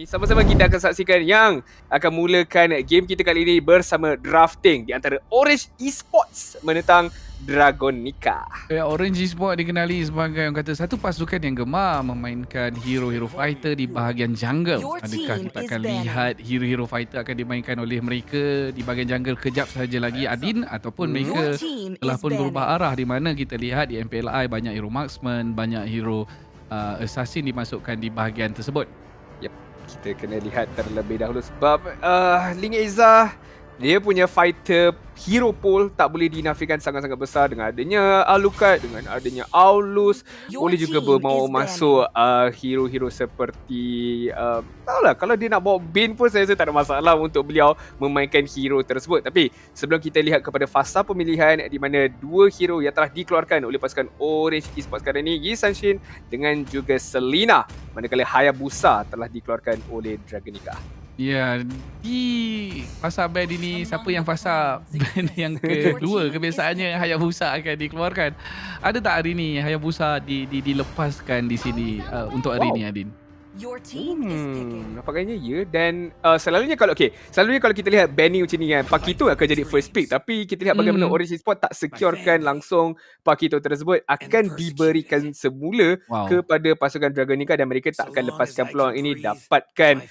Sama-sama kita akan saksikan yang akan mulakan game kita kali ini bersama drafting di antara Orange Esports menentang Dragonica. Orange Esports dikenali sebagai orang kata satu pasukan yang gemar memainkan hero-hero fighter di bahagian jungle. Adakah kita akan lihat hero-hero fighter akan dimainkan oleh mereka di bahagian jungle kejap sahaja lagi Adin, ataupun mereka telah pun berubah arah di mana kita lihat di MPLI banyak hero marksman, banyak hero assassin dimasukkan di bahagian tersebut. Yep, kita kena lihat terlebih dahulu sebab Ling Eza dia punya fighter hero pool tak boleh dinafikan sangat-sangat besar dengan adanya Alucard, dengan adanya Aulus. Boleh juga bermahu masuk hero-hero seperti tahulah, kalau dia nak bawa Bane pun saya rasa tak ada masalah untuk beliau memainkan hero tersebut. Tapi sebelum kita lihat kepada fasa pemilihan di mana dua hero yang telah dikeluarkan oleh pasukan Orange Esports sekarang ini, Yi Sanshin dengan juga Selena, manakala Hayabusa telah dikeluarkan oleh Dragonica. Ya, di fasa band ini siapa yang fasa band yang kedua kebiasaannya Hayabusa akan dikeluarkan. Ada tak hari ni Hayabusa dilepaskan di sini untuk hari ni Adin? Nampaknya ya. Dan selalunya kalau kita lihat banning macam ni kan, Pakito akan jadi first pick. Tapi kita lihat bagaimana Orange Esports tak securekan langsung Pakito tersebut, akan diberikan semula kepada pasukan Dragonica dan mereka tak akan lepaskan peluang ini dapatkan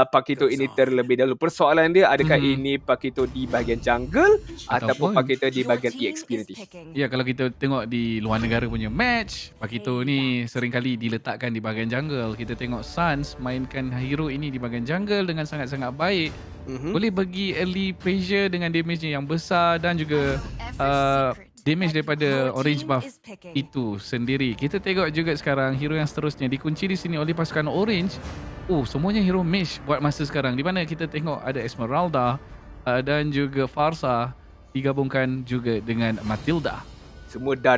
Pakito ini terlebih dahulu. Persoalan dia, adakah ini Pakito di bahagian jungle ataupun Pakito di bahagian EXP nanti? Ya, kalau kita tengok di luar negara punya match, Pakito ni seringkali diletakkan di bahagian jungle. Kita tengok Suns mainkan hero ini di bahagian jungle dengan sangat-sangat baik. Boleh bagi early pressure dengan damage yang besar dan juga damage daripada orange buff itu sendiri. Kita tengok juga sekarang hero yang seterusnya dikunci di sini oleh pasukan orange. Semuanya hero mage buat masa sekarang, di mana kita tengok ada Esmeralda dan juga Farsa digabungkan juga dengan Matilda. Semua dah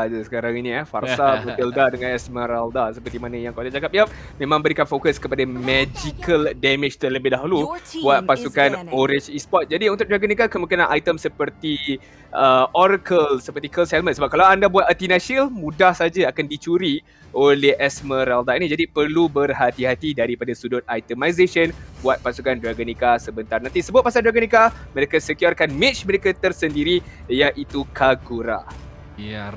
je sekarang ini Farsa, Matilda dengan Esmeralda. Seperti mana yang kau dah cakap, memang berikan fokus kepada magical damage terlebih dahulu buat pasukan Orange Esports. Jadi untuk Dragonica kemungkinan item seperti Oracle, seperti Curse Helmet. Sebab kalau anda buat Athena Shield, mudah saja akan dicuri oleh Esmeralda ini. Jadi perlu berhati-hati daripada sudut itemization buat pasukan Dragonica sebentar nanti. Sebut pasal Dragonica, mereka securekan mage mereka tersendiri, iaitu Kagura. Ya,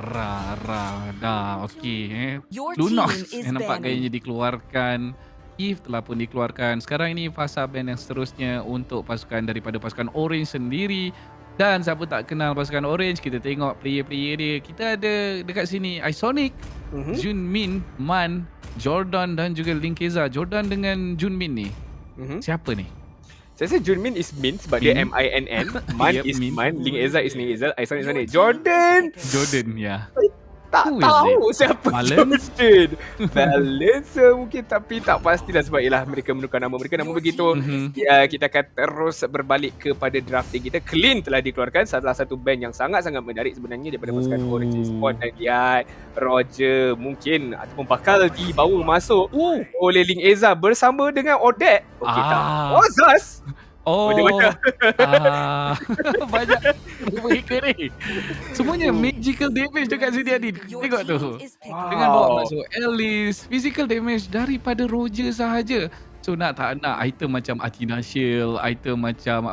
dah okey. Lunox nampak gayanya dikeluarkan. Eve telah pun dikeluarkan. Sekarang ini fasa band yang seterusnya untuk pasukan daripada pasukan Orange sendiri. Dan siapa tak kenal pasukan Orange, kita tengok player-player dia. Kita ada dekat sini Isonic, Junmin, Man, Jordan dan juga Linkeza. Jordan dengan Junmin ni, siapa ni? Saya rasa Junmin is Min sebab dia M-I-N-N. Man is Man, Ling Eza is Ling Eza, Aisan is mana? Jordan, ya. Tak tahu siapa Jordan. Balance mungkin, tapi tak pastilah sebab mereka menukar nama mereka. Namun begitu, kita akan terus berbalik kepada drafting kita. Clean telah dikeluarkan, salah satu band yang sangat-sangat menarik sebenarnya daripada pasukan Orange Esports. Dan lihat Roger mungkin ataupun bakal dibawa masuk oleh Ling Eza bersama dengan Odette. Okey, tak Ozas. Banyak mereka ni. Semuanya magical damage dekat sini Adin. Tengok tu. Dengan bawa masuk Alice, physical damage daripada Roger sahaja. So nak tak nak item macam Athena Shield, item macam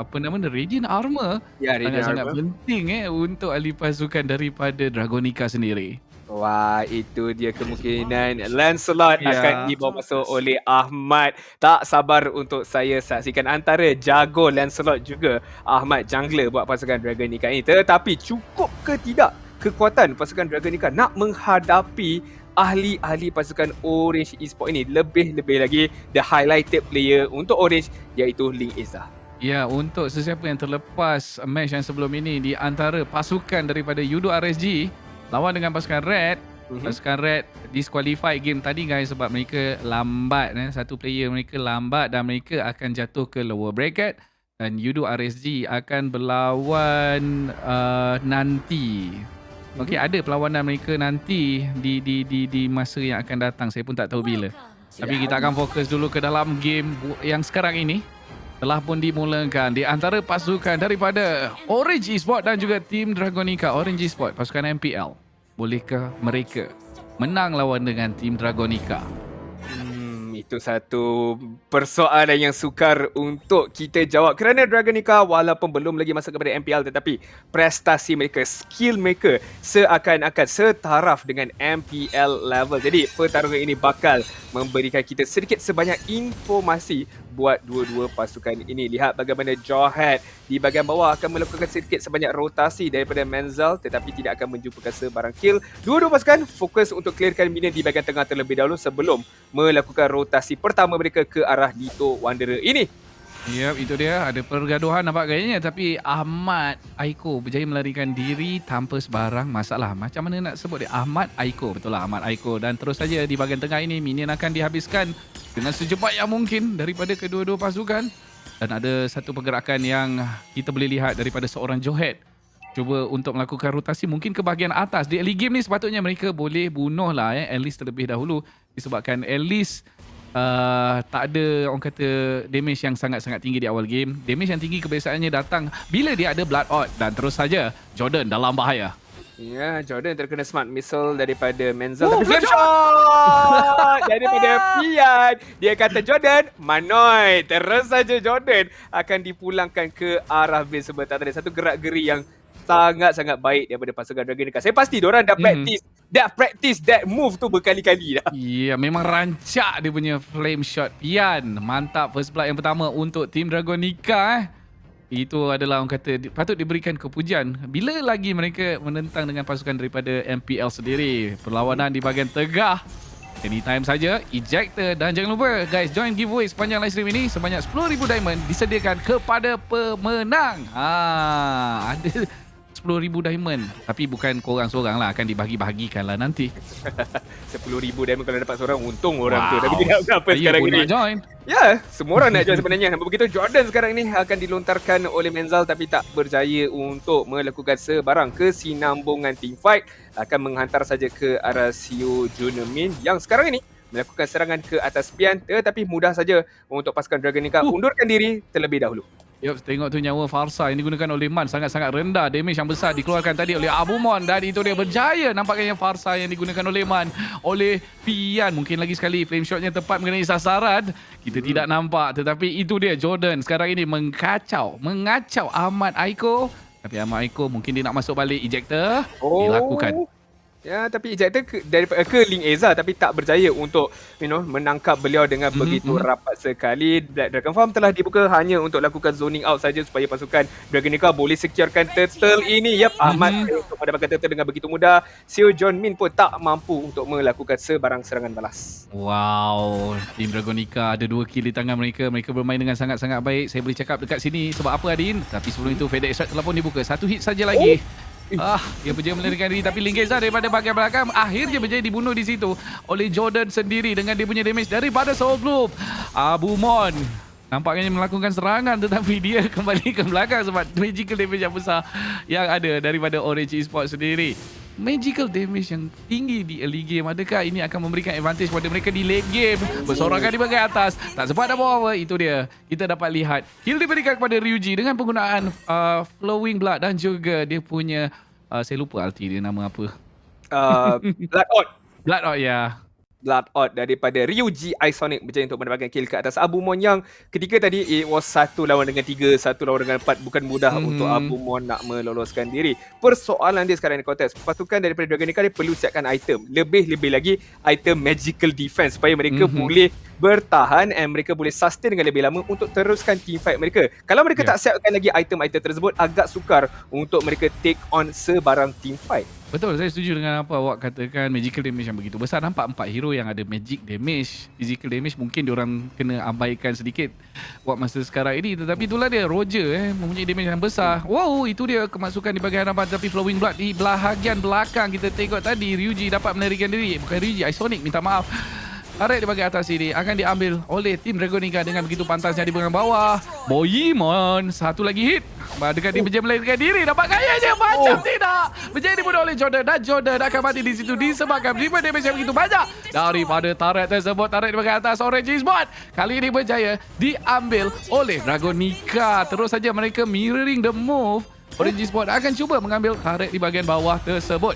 Radiant Armor, sangat-sangat penting untuk ahli pasukan daripada Dragonica sendiri. Wah, itu dia kemungkinan Lancelot akan dibawa masuk oleh Ahmad. Tak sabar untuk saya saksikan antara jago Lancelot juga Ahmad jungler buat pasukan Dragonica ini. Tetapi cukup ke tidak kekuatan pasukan Dragonica nak menghadapi ahli-ahli pasukan Orange Esports ini? Lebih-lebih lagi the highlighted player untuk Orange, iaitu Ling Eza. Ya, untuk sesiapa yang terlepas match yang sebelum ini di antara pasukan daripada Yudo RSG lawan dengan pasukan Red. Pasukan Red disqualify game tadi guys sebab mereka lambat. Satu player mereka lambat dan mereka akan jatuh ke lower bracket. Dan Yudo RSG akan berlawan nanti. Okey, ada perlawanan mereka nanti di masa yang akan datang. Saya pun tak tahu bila. Tapi kita akan fokus dulu ke dalam game yang sekarang ini telah pun dimulakan di antara pasukan daripada Orange Esports dan juga tim Dragonica. Orange Esports, pasukan MPL. Bolehkah mereka menang lawan dengan tim Dragonica? Itu satu persoalan yang sukar untuk kita jawab kerana Draganica walaupun belum lagi masuk kepada MPL tetapi prestasi mereka, skill mereka seakan-akan setaraf dengan MPL level. Jadi pertarungan ini bakal memberikan kita sedikit sebanyak informasi buat dua-dua pasukan ini. Lihat bagaimana Jawhead di bahagian bawah akan melakukan sedikit sebanyak rotasi daripada Menzel tetapi tidak akan menjumpakan sebarang kill. Dua-dua pasukan fokus untuk clearkan minion di bahagian tengah terlebih dahulu sebelum melakukan rotasi pertama mereka ke arah Lito Wanderer ini. Yap, itu dia. Ada pergaduhan nampak gayanya. Tapi Ahmad Aiko berjaya melarikan diri tanpa sebarang masalah. Macam mana nak sebut dia? Ahmad Aiko. Betul lah, Ahmad Aiko. Dan terus saja di bahagian tengah ini, minion akan dihabiskan dengan secepat yang mungkin daripada kedua-dua pasukan. Dan ada satu pergerakan yang kita boleh lihat daripada seorang Jawhead. Cuba untuk melakukan rotasi mungkin ke bahagian atas. Di early game ni sepatutnya mereka boleh bunuh lah Alice terlebih dahulu. Disebabkan Alice tak ada orang kata damage yang sangat-sangat tinggi di awal game. Damage yang tinggi kebiasaannya datang bila dia ada Blood Odd. Dan terus saja Jordan dalam bahaya. Ya, Jordan terkena smart missile daripada Menzel. Tapi flame shot daripada Pian. Dia kata Jordan, Manoi. Terus saja Jordan akan dipulangkan ke arah base sebentar tadi. Satu gerak-geri yang sangat-sangat baik daripada pasukan Draganica. Saya pasti diorang dah practice that move tu berkali-kali dah. Ya, memang rancak dia punya flame shot. Pian, mantap first blood yang pertama untuk tim Draganica. Itu adalah orang kata patut diberikan kepujian. Bila lagi mereka menentang dengan pasukan daripada MPL sendiri. Perlawanan di bahagian tegah. Anytime saja, ejector. Dan jangan lupa guys, join giveaway sepanjang live stream ini. Sebanyak 10,000 diamond disediakan kepada pemenang. Ada 10,000 diamond. Tapi bukan korang seorang lah, akan dibahagi-bahagikan lah nanti. 10,000 diamond kalau dapat seorang, untung orang tu. Tapi tidak apa sekarang ini. Nak join. Ya, semua orang nak join sebenarnya. Begitu Jordan sekarang ni akan dilontarkan oleh Menzel tapi tak berjaya untuk melakukan sebarang kesinambungan teamfight. Akan menghantar saja ke arah Sio Junemin yang sekarang ini melakukan serangan ke atas Pian tetapi mudah saja untuk pasukan Draganica undurkan diri terlebih dahulu. Yup, tengok tu nyawa Farsa yang digunakan oleh Man sangat-sangat rendah. Damage yang besar dikeluarkan tadi oleh Abumon dan itu dia berjaya nampaknya Farsa yang digunakan oleh Man oleh Pian. Mungkin lagi sekali flame shotnya tepat mengenai sasaran. Kita tidak nampak tetapi itu dia Jordan sekarang ini mengacau Ahmad Aiko. Tapi Ahmad Aiko mungkin dia nak masuk balik ejector dilakukan. Ya, tapi ejector ke Ling Eza tapi tak berjaya untuk menangkap beliau dengan begitu rapat sekali. Black Dragon Farm telah dibuka hanya untuk lakukan zoning out saja supaya pasukan Draganica boleh securekan turtle ini. Yap, Ahmad untuk mendapatkan turtle dengan begitu mudah. Seo John Min pun tak mampu untuk melakukan sebarang serangan balas. Wow, tim Draganica ada 2 kill di tangan mereka. Mereka bermain dengan sangat-sangat baik. Saya boleh cakap dekat sini sebab apa Adin? Tapi sebelum itu Fade Extract telah pun dibuka. 1 hit saja lagi. Dia berjaya melarikan diri tapi Lingeza daripada bahagian belakang akhirnya berjaya dibunuh di situ oleh Jordan sendiri dengan dia punya damage daripada Soul Globe. Abumon nampaknya melakukan serangan tetapi dia kembali ke belakang sebab magical damage yang besar yang ada daripada Orange Esports sendiri. Magical damage yang tinggi di early game. Adakah ini akan memberikan advantage kepada mereka di late game? Bersorangan di bahagian atas. Tak sempat dah bawa. Itu dia. Kita dapat lihat. Kill diberikan kepada Ryuji dengan penggunaan Flowing Blood dan juga dia punya saya lupa ulti dia nama apa. Blood Odd. Blood Odd, ya. Blood Odd daripada Ryuji Isonic berjaya untuk mendapatkan kill ke atas Abumon yang ketika tadi it was 1 lawan dengan 3, 1 lawan dengan 4. Bukan mudah untuk Abumon nak meloloskan diri. Persoalan dia sekarang di konteks pasukan daripada Draganica dia perlu siapkan item. Lebih-lebih lagi item magical defense supaya mereka boleh bertahan and mereka boleh sustain dengan lebih lama untuk teruskan teamfight mereka. Kalau mereka tak siapkan lagi item-item tersebut agak sukar untuk mereka take on sebarang teamfight. Betul, saya setuju dengan apa awak katakan. Magical damage yang begitu besar. Nampak 4 hero yang ada magic damage. Physical damage mungkin diorang kena abaikan sedikit buat masa sekarang ini. Tetapi itulah dia Roger mempunyai damage yang besar. Wow, itu dia kemasukan di bahagian hadapan. Tapi Flowing Blood di bahagian belakang kita tengok tadi Ryuji dapat melarikan diri. Bukan Ryuji, Isonic minta maaf. Tarik di bahagian atas ini akan diambil oleh tim Draganica dengan begitu pantasnya di bahagian bawah. Boyimon, satu lagi hit. Dekat dia berjaya melarikan diri. Dapat gayanya macam tidak. Berjaya dibunuh oleh Jordan dan Jordan akan mati di situ disebabkan 5 damage yang begitu banyak daripada tarik tersebut. Tarik di bahagian atas Orange Esports. Kali ini berjaya diambil oleh Draganica. Terus saja mereka mirroring the move. Orange Esports akan cuba mengambil tarik di bahagian bawah tersebut.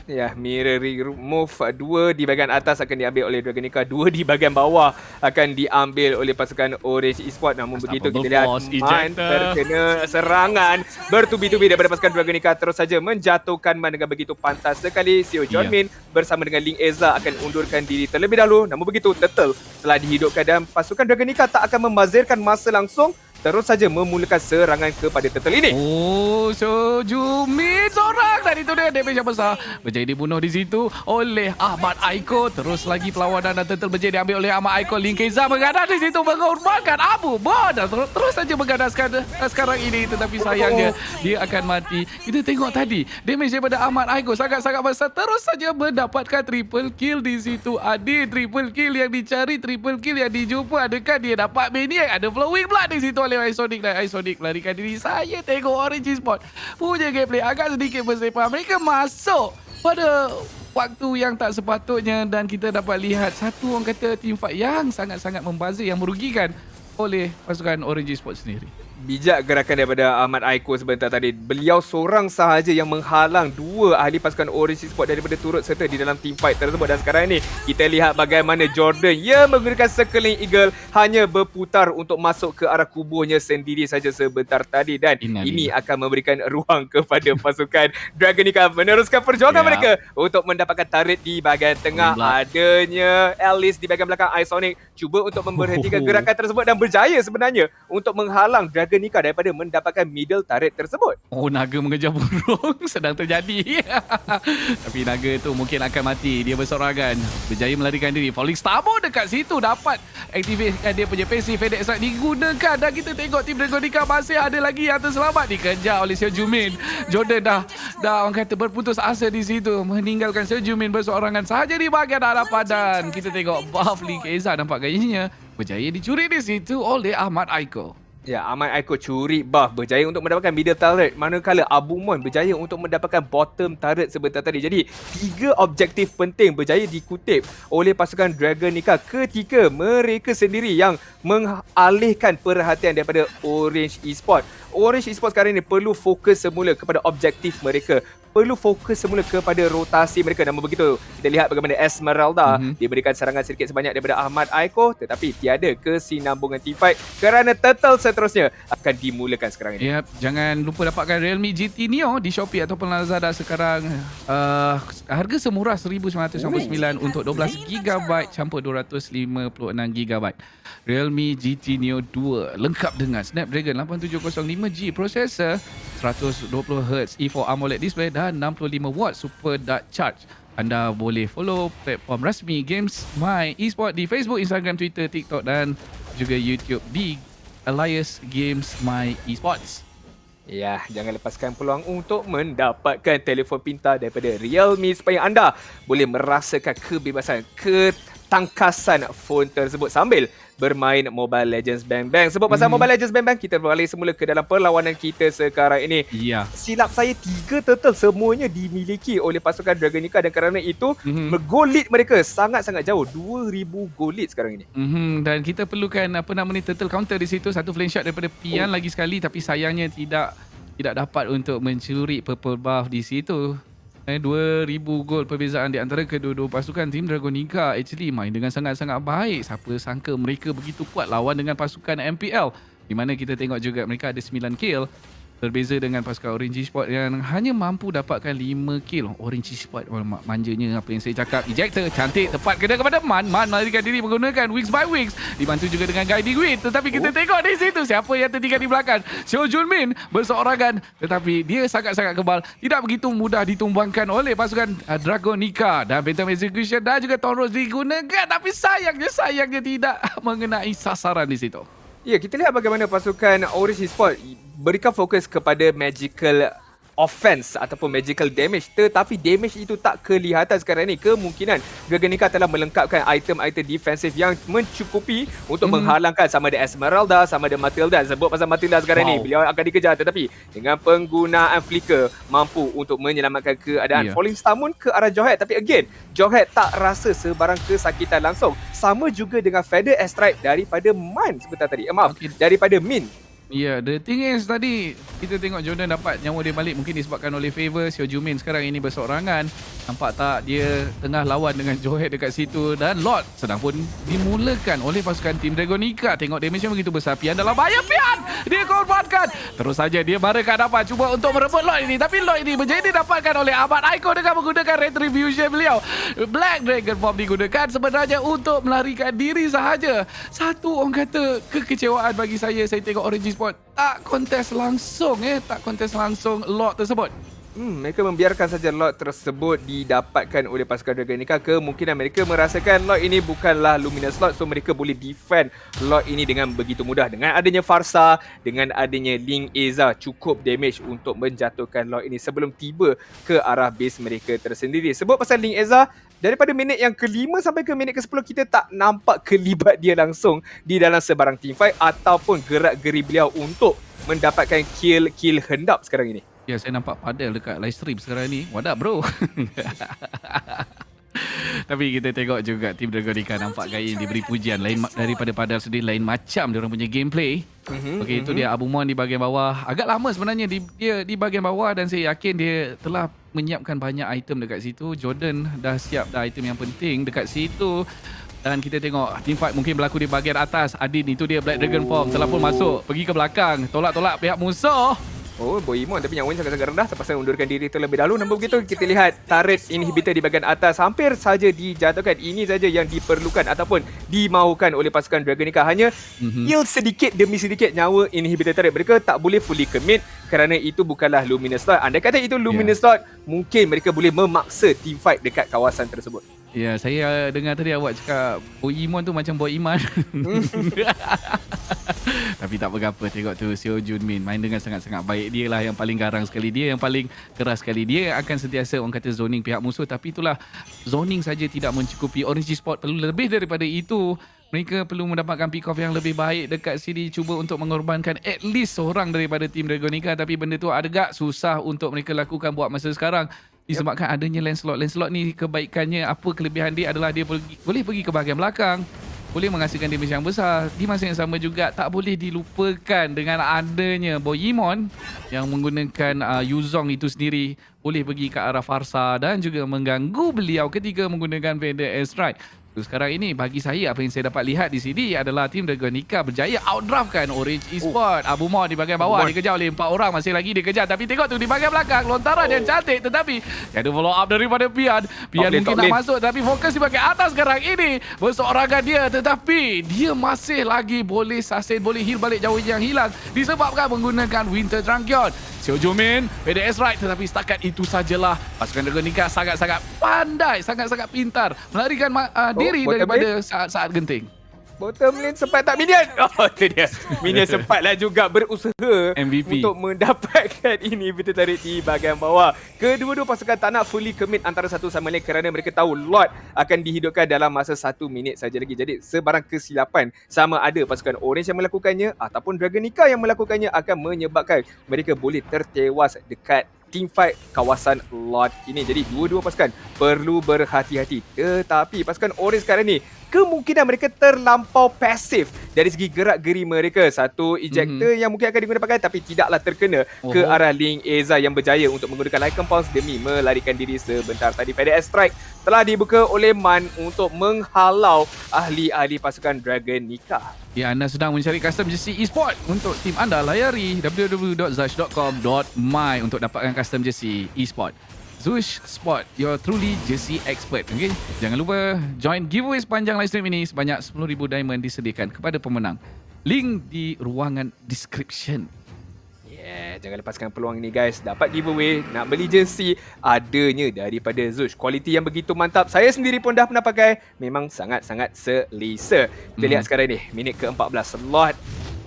Ya, mirroring move dua di bahagian atas akan diambil oleh Draganica, dua di bahagian bawah akan diambil oleh pasukan Orange Esports. Namun begitu kita lihat Man terkena serangan bertubi-tubi daripada pasukan Draganica, terus saja menjatuhkan Man dengan begitu pantas sekali. Seo Jonmin bersama dengan Ling Eza akan undurkan diri terlebih dahulu. Namun begitu Turtle telah dihidupkan dan pasukan Draganica tak akan membazirkan masa langsung, terus saja memulakan serangan kepada Turtle ini. Oh, Sojumi seorang tadi tu dia damage yang besar. Berjaya dibunuh di situ oleh Ahmad Aiko. Terus lagi perlawanan dan Turtle berjaya diambil oleh Ahmad Aiko. Ling Keza mengadas di situ mengorbankan Abu Bon. Terus saja menggadaskan sekarang ini, tetapi sayangnya dia akan mati. Kita tengok tadi damage daripada Ahmad Aiko sangat-sangat besar. Terus saja mendapatkan triple kill di situ. Ada triple kill yang dicari, triple kill yang dijumpa. Adakah dia dapat Maniac? Ada flowing blood di situ oleh Isonic, dan Isonic melarikan diri. Saya tengok Orange Esports punya gameplay agak sedikit bersepah. Mereka masuk pada waktu yang tak sepatutnya dan kita dapat lihat satu orang kata teamfight yang sangat-sangat membazir, yang merugikan oleh pasukan Orange Esports sendiri. Bijak gerakan daripada Ahmad Aiko sebentar tadi. Beliau seorang sahaja yang menghalang dua ahli pasukan Orange Esports daripada turut serta di dalam team fight tersebut. Dan sekarang ini kita lihat bagaimana Jordan menggunakan Circling Eagle hanya berputar untuk masuk ke arah kuburnya sendiri saja sebentar tadi. Dan ini akan memberikan ruang kepada pasukan Draganica meneruskan perjuangan mereka untuk mendapatkan turret di bahagian tengah. Adanya Alice di bahagian belakang. Isonic cuba untuk memberhentikan gerakan tersebut dan berjaya sebenarnya untuk menghalang Draganica daripada mendapatkan middle turret tersebut. Oh, naga mengejar burung sedang terjadi. Tapi naga tu mungkin akan mati. Dia bersorangan. Berjaya melarikan diri. Falling Star pun dekat situ dapat aktifkan dia punya passive FedEx Strike digunakan. Dan kita tengok tim Draganica masih ada lagi yang terselamat. Dikejar oleh Seo Jumin. Jordan dah orang kata berputus asa di situ. Meninggalkan Seo Jumin bersorangan sahaja di bahagian hadapan. Dan kita tengok buff Ling Eza nampak gayanya berjaya dicuri di situ oleh Ahmad Aiko. Ya, Ahmad Aiko curi buff, berjaya untuk mendapatkan middle turret, manakala Abu Mon berjaya untuk mendapatkan bottom turret sebentar tadi. Jadi, tiga objektif penting berjaya dikutip oleh pasukan Draganica ketika mereka sendiri yang mengalihkan perhatian daripada Orange Esports. Orange Esports sekarang ini perlu fokus semula kepada objektif mereka. Perlu fokus semula kepada rotasi mereka. Namun begitu, kita lihat bagaimana Esmeralda diberikan serangan sedikit sebanyak daripada Ahmad Aiko, tetapi tiada kesinambungan team fight kerana Turtle seterusnya akan dimulakan sekarang ini. Yap, jangan lupa dapatkan Realme GT Neo di Shopee ataupun Lazada sekarang. Harga semurah RM1,999 untuk 12GB campur 256GB. Realme GT Neo 2 lengkap dengan Snapdragon 8705G prosesor, 120Hz E4 AMOLED display dan 65W Super Dark Charge. Anda boleh follow platform rasmi Games My Esports di Facebook, Instagram, Twitter, TikTok dan juga YouTube di Alias Games My Esports. Ya, jangan lepaskan peluang untuk mendapatkan telefon pintar daripada Realme supaya anda boleh merasakan kebebasan, ketangkasan phone tersebut sambil bermain Mobile Legends Bang Bang. Sebab pasal Mobile Legends Bang Bang, kita balik semula ke dalam perlawanan kita sekarang ini. Silap saya 3 turtle semuanya dimiliki oleh pasukan Draganica dan kerana itu goal lead mereka sangat-sangat jauh. 2000 goal lead sekarang ini. Dan kita perlukan turtle counter di situ. Satu flame shot daripada Pian lagi sekali, tapi sayangnya tidak dapat untuk mencuri purple buff di situ. 2000 gol perbezaan di antara kedua-dua pasukan. Tim Draganica actually main dengan sangat-sangat baik. Siapa sangka mereka begitu kuat lawan dengan pasukan MPL, di mana kita tengok juga mereka ada 9 kill. Berbeza dengan pasukan Orange Esports yang hanya mampu dapatkan 5 kill. Orange Esports, manjanya apa yang saya cakap. Ejector cantik, tepat kena kepada Man. Man melarikan diri menggunakan Wings by Wings. Dibantu juga dengan Guiding Wind. Tetapi kita tengok di situ siapa yang tertinggal di belakang. Seo Junmin berseorangan. Tetapi dia sangat-sangat kebal. Tidak begitu mudah ditumbangkan oleh pasukan Draganica. Dan Phantom Execution dan juga Tonros digunakan. Tapi sayangnya tidak mengenai sasaran di situ. Ya, kita lihat bagaimana pasukan Orange Esports berikan fokus kepada magical offense ataupun magical damage, tetapi damage itu tak kelihatan sekarang ini. Kemungkinan Draganica telah melengkapkan item-item defensif yang mencukupi untuk menghalangkan sama ada Esmeralda, sama ada Matilda. Sebut pasal Matilda sekarang ni, beliau akan dikejar, tetapi dengan penggunaan flicker mampu untuk menyelamatkan keadaan. Falling Star Moon ke arah Jawhead, tapi again Jawhead tak rasa sebarang kesakitan langsung. Sama juga dengan Feather Strike daripada Man sebentar tadi. Daripada Min. Ya, the thing is tadi kita tengok Jordan dapat nyawa dia balik, mungkin disebabkan oleh favor. Seo Jumin sekarang ini berseorangan. Nampak tak dia tengah lawan dengan Johet dekat situ dan Lord sedang pun dimulakan oleh pasukan tim Dragonica. Tengok damage yang begitu besar. Pian dalam bahaya. Pian dia korbankan. Terus saja dia marakan dapat cuba untuk merebut Lord ini. Tapi Lord ini menjadi didapatkan oleh Ahmad Aiko dengan menggunakan Retribution beliau. Black Dragon Bomb digunakan sebenarnya untuk melarikan diri sahaja. Satu orang kata kekecewaan bagi saya tengok Orange Sport tak kontes langsung tak kontes langsung Lord tersebut. Mereka membiarkan saja lot tersebut didapatkan oleh pasukan Dragonica. Kemungkinan mereka merasakan lot ini bukanlah Luminous Lot, so mereka boleh defend lot ini dengan begitu mudah. Dengan adanya Farsa, dengan adanya Ling Eza, cukup damage untuk menjatuhkan lot ini sebelum tiba ke arah base mereka tersendiri. Sebab pasal Ling Eza, daripada minit yang ke-5 sampai ke minit ke-10 kita tak nampak kelibat dia langsung di dalam sebarang teamfight ataupun gerak-geri beliau untuk mendapatkan kill hendap sekarang ini. Ya, saya nampak Padel dekat live stream sekarang ni. Wadah bro. Tapi kita tengok juga tim Dragonica nampak gaya diberi pujian lain daripada Padel sendiri, lain macam diorang punya gameplay. Okey, itu dia Abumon di bahagian bawah. Agak lama sebenarnya dia di bahagian bawah dan saya yakin dia telah menyiapkan banyak item dekat situ. Jordan dah siap dah item yang penting dekat situ. Dan kita tengok teamfight mungkin berlaku di bahagian atas. Adin itu dia Black Dragon Form telah pun masuk pergi ke belakang, tolak-tolak pihak musuh. Oh, Boimon tapi nyawanya sangat-sangat rendah terpaksa mundurkan diri terlebih dahulu. Namun begitu kita lihat turret inhibitor di bahagian atas hampir saja dijatuhkan. Ini saja yang diperlukan ataupun dimaukan oleh pasukan Dragonica. Hanya heal sedikit demi sedikit nyawa inhibitor turret. Mereka tak boleh fully commit kerana itu bukanlah Luminous Lot. Andai kata itu Luminous Lot, mungkin mereka boleh memaksa teamfight dekat kawasan tersebut. Ya, saya dengar tadi awak cakap Boimon tu macam Boiman. Tapi tak berapa, tengok tu Seo Junmin main dengan sangat-sangat baik. Dia lah yang paling garang sekali, dia yang paling keras sekali. Dia akan sentiasa orang kata zoning pihak musuh. Tapi itulah, zoning saja tidak mencukupi. Orange Sport perlu lebih daripada itu. Mereka perlu mendapatkan pick off yang lebih baik dekat sini, cuba untuk mengorbankan at least seorang daripada tim Dragonica. Tapi benda tu agak susah untuk mereka lakukan buat masa sekarang. Disebabkan adanya Lancelot. Lancelot ni kebaikannya, apa kelebihan dia adalah dia boleh pergi ke bahagian belakang, boleh menghasilkan damage yang besar. Di masa yang sama juga tak boleh dilupakan dengan adanya Boimon yang menggunakan Yuzong itu sendiri boleh pergi ke arah Farsa dan juga mengganggu beliau ketika menggunakan Vader Airstrike. Sekarang ini bagi saya apa yang saya dapat lihat di sini adalah tim Dragonica berjaya outdraftkan Orange Esport. Abumon di bahagian bawah dikejar oleh 4 orang, masih lagi dikejar. Tapi tengok tu di bahagian belakang lontaran yang cantik tetapi ada follow up daripada Pian. Pian mungkin nak masuk tapi fokus di bahagian atas sekarang ini. Berseorangan dia tetapi dia masih lagi boleh sustain, boleh heal balik jauh yang hilang disebabkan menggunakan Winter Drunkion. Seo Junmin, PDS right, tetapi setakat itu sajalah pasukan Dragonica sangat-sangat pandai, sangat-sangat pintar melarikan diri daripada saat-saat genting. Bottom lane sempat tak minion. Oh, tu dia. Minion sempatlah juga berusaha MVP untuk mendapatkan inhibitor turret di bahagian bawah. Kedua-dua pasukan tak nak fully commit antara satu sama lain kerana mereka tahu Lord akan dihidupkan dalam masa 1 minit saja lagi. Jadi sebarang kesilapan sama ada pasukan Orange yang melakukannya ataupun Dragonica yang melakukannya akan menyebabkan mereka boleh tertewas dekat teamfight kawasan Lord ini. Jadi dua-dua pasukan perlu berhati-hati. Tetapi pasukan Orange sekarang ni kemungkinan mereka terlampau pasif dari segi gerak-geri mereka. Satu ejector yang mungkin akan digunakan tapi tidaklah terkena ke arah Ling Eza yang berjaya untuk menggunakan Lycan Pulse demi melarikan diri sebentar tadi. PDS Strike telah dibuka oleh Man untuk menghalau ahli-ahli pasukan Dragonica. Ya, anda sedang mencari custom jersey eSport untuk tim anda, layari www.zush.com.my untuk dapatkan custom jersey eSport. Zush Sport, your truly jersey expert. Okay? Jangan lupa join giveaway sepanjang live stream ini. Sebanyak 10,000 diamond disediakan kepada pemenang. Link di ruangan description. Jangan lepaskan peluang ini guys. Dapat giveaway, nak beli jersey, adanya daripada Zush. Kualiti yang begitu mantap. Saya sendiri pun dah pernah pakai. Memang sangat-sangat selesa. Kita lihat sekarang ni, minit ke-14. Slot,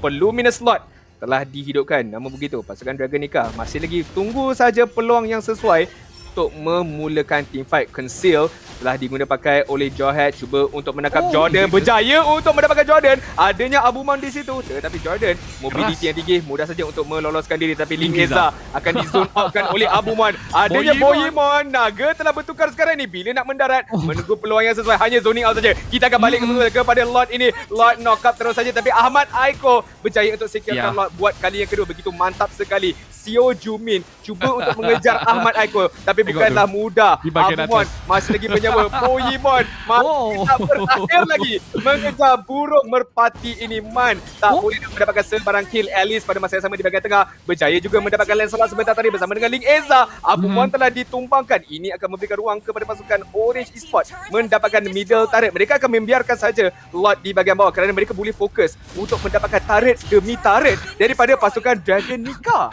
Luminous Slot telah dihidupkan. Namun begitu, pasukan Dragonica masih lagi tunggu saja peluang yang sesuai untuk memulakan teamfight. Conceal telah diguna pakai oleh Johet, cuba untuk menangkap Jordan, berjaya untuk mendapatkan Jordan. Adanya Abumon di situ, tetapi Jordan mobility yang tinggi, mudah saja untuk meloloskan diri. Tapi Ling Eza akan di zone outkan oleh Abumon. Adanya Boimon, naga telah bertukar sekarang ni. Bila nak mendarat, menunggu peluang yang sesuai, hanya zoning out saja. Kita akan balik kepada Lord ini. Lord knock up terus saja, tapi Ahmad Aiko berjaya untuk securekan Lord buat kali yang kedua. Begitu mantap sekali. Seo Junmin cuba untuk mengejar Ahmad Aiko, tapi Tapi Tengok bukanlah tu. mudah. Di bahagian Abumon atas. masih lagi menyawa. Bohemon masih tak berakhir lagi mengejar burung merpati ini, Man. Tak boleh mendapatkan sebarang kill. Alice pada masa yang sama di bahagian tengah berjaya juga mendapatkan Lancelot sebentar tadi bersama dengan Ling Eza. Abumon telah ditumbangkan. Ini akan memberikan ruang kepada pasukan Orange Esports mendapatkan middle turret. Mereka akan membiarkan saja Lord di bahagian bawah kerana mereka boleh fokus untuk mendapatkan turret demi turret daripada pasukan Dragon Nika.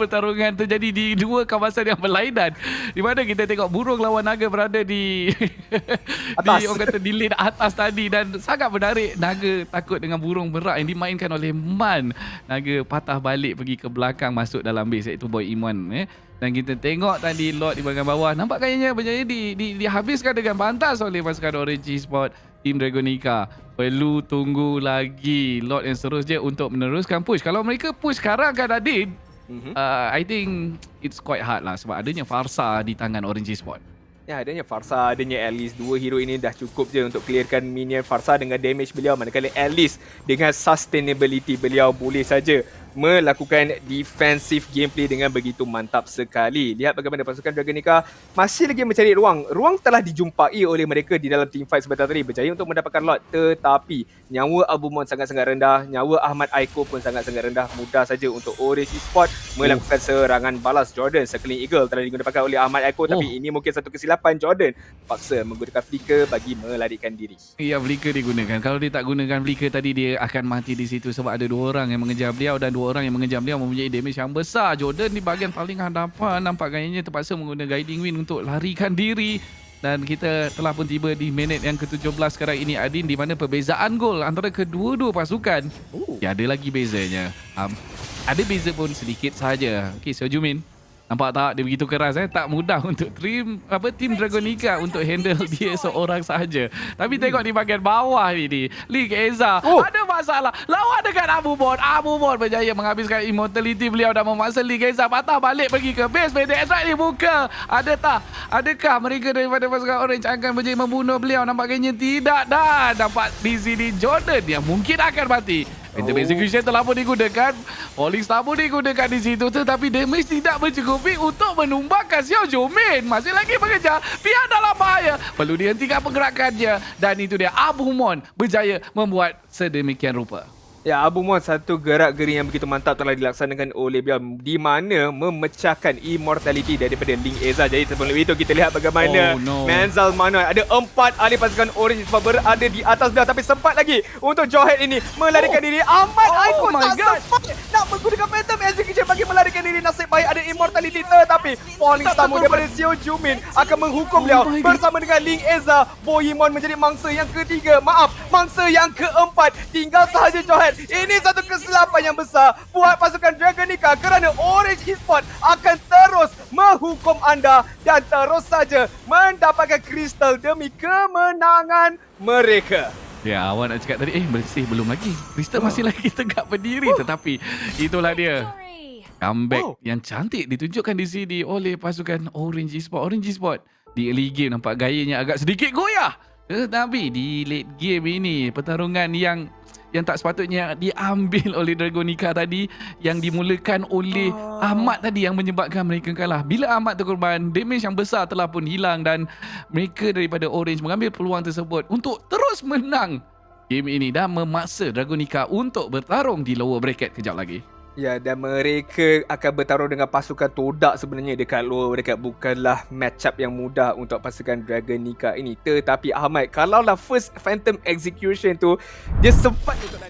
Pertarungan terjadi di dua kawasan yang berlainan, di mana kita tengok burung lawan naga berada di Atas. di orang kata di lane atas tadi, dan sangat menarik. Naga takut dengan burung merak yang dimainkan oleh Man. Naga patah balik pergi ke belakang masuk dalam base, iaitu Boy Iman. Dan kita tengok tadi Lord di bahagian bawah nampak kayaknya berjaya dihabiskan dengan pantas oleh pasukan Orange Esports, Team Dragonica. Perlu tunggu lagi Lord yang seterusnya untuk meneruskan push. Kalau mereka push sekarang kan Adin, I think it's quite hard lah sebab adanya Farsa di tangan Orange Esports. Ya, adanya Farsa, adanya Alice. Dua hero ini dah cukup je untuk clearkan minion. Farsa dengan damage beliau, manakala Alice dengan sustainability beliau boleh saja melakukan defensive gameplay dengan begitu mantap sekali. Lihat bagaimana pasukan Dragonica masih lagi mencari ruang. Ruang telah dijumpai oleh mereka di dalam team fight sebentar tadi, berjaya untuk mendapatkan lot. Tetapi nyawa Abumon sangat-sangat rendah, nyawa Ahmad Aiko pun sangat-sangat rendah. Mudah saja untuk Orange Esports melakukan serangan balas. Jordan, Circling Eagle telah digunakan oleh Ahmad Aiko, tapi ini mungkin satu kesilapan. Jordan paksa menggunakan flicker bagi melarikan diri. Ya, flicker digunakan. Kalau dia tak gunakan flicker tadi, dia akan mati di situ sebab ada dua orang yang mengejar beliau, dan dua orang yang mengejar beliau mempunyai damage yang besar. Jordan di bahagian paling hadapan nampak gayanya terpaksa menggunakan Guiding Wind untuk larikan diri. Dan kita telah pun tiba di minit yang ke-17 sekarang ini, Adin, di mana perbezaan gol antara kedua-dua pasukan ada lagi bezanya. Ada beza pun sedikit saja. Okey, Seojumin, nampak tak dia begitu keras, tak mudah untuk tim Dragonica untuk handle dia seorang sahaja. Tapi tengok di bahagian bawah ini, Ling Eza ada masalah lawan dengan Abumon. Abumon berjaya menghabiskan immortality beliau dan memaksa Ling Eza patah balik pergi ke base. Medek Strike dibuka. Adakah mereka daripada pasukan Orange akan berjaya membunuh beliau? Nampaknya tidak. Dan nampak di sini Jordan yang mungkin akan mati. Phantom Execution telah pun digunakan, Falling Star pun digunakan di situ, tetapi damage tidak mencukupi untuk menumbangkan Seojumin. Masih lagi mengejar, pihak dalam bahaya, perlu dihentikan pergerakannya. Dan itu dia, Abumon berjaya membuat sedemikian rupa. Ya, Abumon, satu gerak-geri yang begitu mantap telah dilaksanakan oleh beliau, di mana memecahkan immortality daripada Ling Eza. Jadi sebelum itu kita lihat bagaimana Menzal Manuel, ada 4 ahli pasukan Orange berada di atas beliau, tapi sempat lagi untuk Johet ini melarikan diri. Ahmad Aiko tak sempat nak menggunakan Phantom Execution bagi melarikan diri. Nasib baik ada immortality, tetapi Falling Star daripada Seojumin akan menghukum beliau bersama dengan Ling Eza. Bohemon menjadi mangsa yang ketiga, mangsa yang keempat. Tinggal sahaja Johet. Ini satu kesilapan yang besar buat pasukan Dragonica kerana Orange Esports akan terus menghukum anda dan terus saja mendapatkan kristal demi kemenangan mereka. Ya, awak nak cakap tadi, belum lagi. Crystal masih lagi tegak berdiri. Tetapi itulah dia, comeback yang cantik ditunjukkan di sini oleh pasukan Orange Esports. Orange Esports di early game nampak gayanya agak sedikit goyah. Tetapi di late game ini, pertarungan yang tak sepatutnya diambil oleh Dragonica tadi, yang dimulakan oleh Ahmad tadi, yang menyebabkan mereka kalah. Bila Ahmad terkorban, damage yang besar telah pun hilang, dan mereka daripada Orange mengambil peluang tersebut untuk terus menang game ini dan memaksa Dragonica untuk bertarung di lower bracket kejap lagi. Ya, dan mereka akan bertarung dengan pasukan Todak sebenarnya dekat lower bracket. Bukanlah matchup yang mudah untuk pasukan Dragonica ini. Tetapi Ahmad, kalaulah first Phantom Execution tu dia sempat untuk